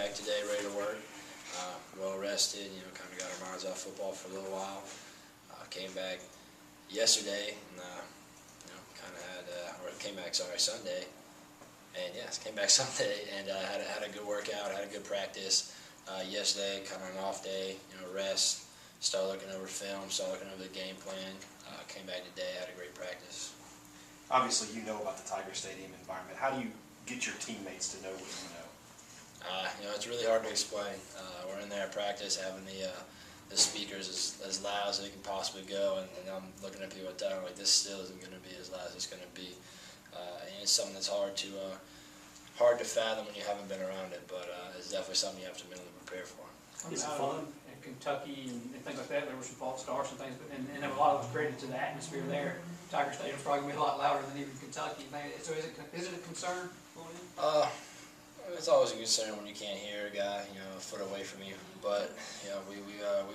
back today, ready to work. Well rested, kind of got our minds off football for a little while. Came back yesterday and came back Sunday, and yes, came back Sunday and had a good workout, had a good practice. Yesterday, kind of an off day, rest. Started looking over film, started looking over the game plan. Came back today, had a great practice. Obviously, you know about the Tiger Stadium environment. How do you get your teammates to know what you know? It's really hard to explain. We're in there at practice, having the speakers as loud as they can possibly go, and I'm looking at people at time like this still isn't going to be as loud as it's going to be. And it's something that's hard to fathom when you haven't been around it, but it's definitely something you have to mentally prepare for. Is it fun? In Kentucky and things like that, there were some false starts and things, and a lot of it's credited to the atmosphere there. Tiger Stadium's probably going to be a lot louder than even Kentucky. So is it a concern for you? It's always a concern when you can't hear a guy, a foot away from you. But we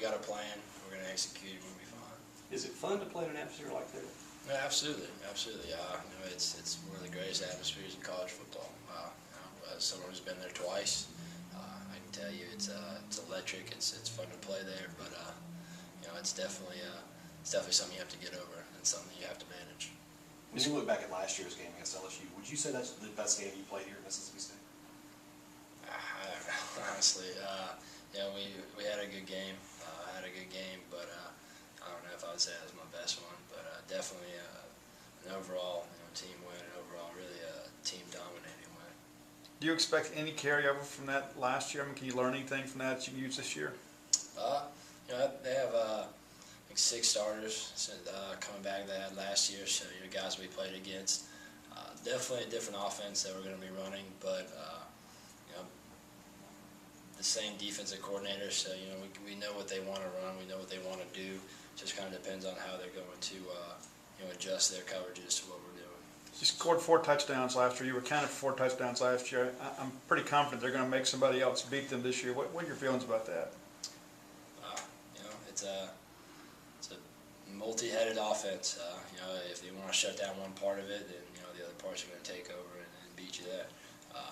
got a plan. We're going to execute. We'll be fine. Is it fun to play in an atmosphere like that? Yeah, absolutely, absolutely. It's one of the greatest atmospheres in college football. As someone who's been there twice, I can tell you it's electric. It's fun to play there, but it's definitely something you have to get over and something you have to manage. When you look back at last year's game against LSU, would you say that's the best game you played here at Mississippi State? I don't know, honestly. We had a good game. But I don't know if I would say it was my best one. But definitely an overall team win, and overall really a team dominating win. Do you expect any carryover from that last year? I mean, can you learn anything from that you can use this year? They have like 6 starters coming back that had last year. So guys we played against. Definitely a different offense that we're going to be running, but the same defensive coordinator. So we know what they want to run. We know what they want to do. Just kind of depends on how they're going to adjust their coverages to what we're doing. You scored 4 touchdowns last year. You were counted for 4 touchdowns last year. I'm pretty confident they're going to make somebody else beat them this year. What are your feelings about that? It's a multi-headed offense. If they want to shut down one part of it, then the other parts are going to take over and beat you there.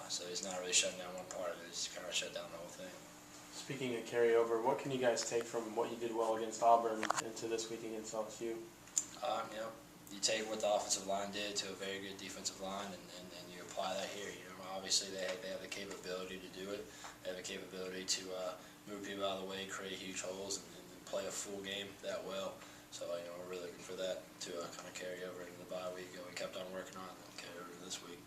So it's not really shutting down one part of it. It's kind of shut down the whole thing. Speaking of carryover, what can you guys take from what you did well against Auburn into this week against LSU? You take what the offensive line did to a very good defensive line, and you apply that here. Obviously they have the capability to do it. They have the capability to move people out of the way, create huge holes, and play a full game that well. So we're really looking for that to kind of carry over into the bye week. We kept on working on it and carry over to this week.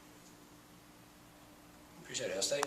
Appreciate it, State.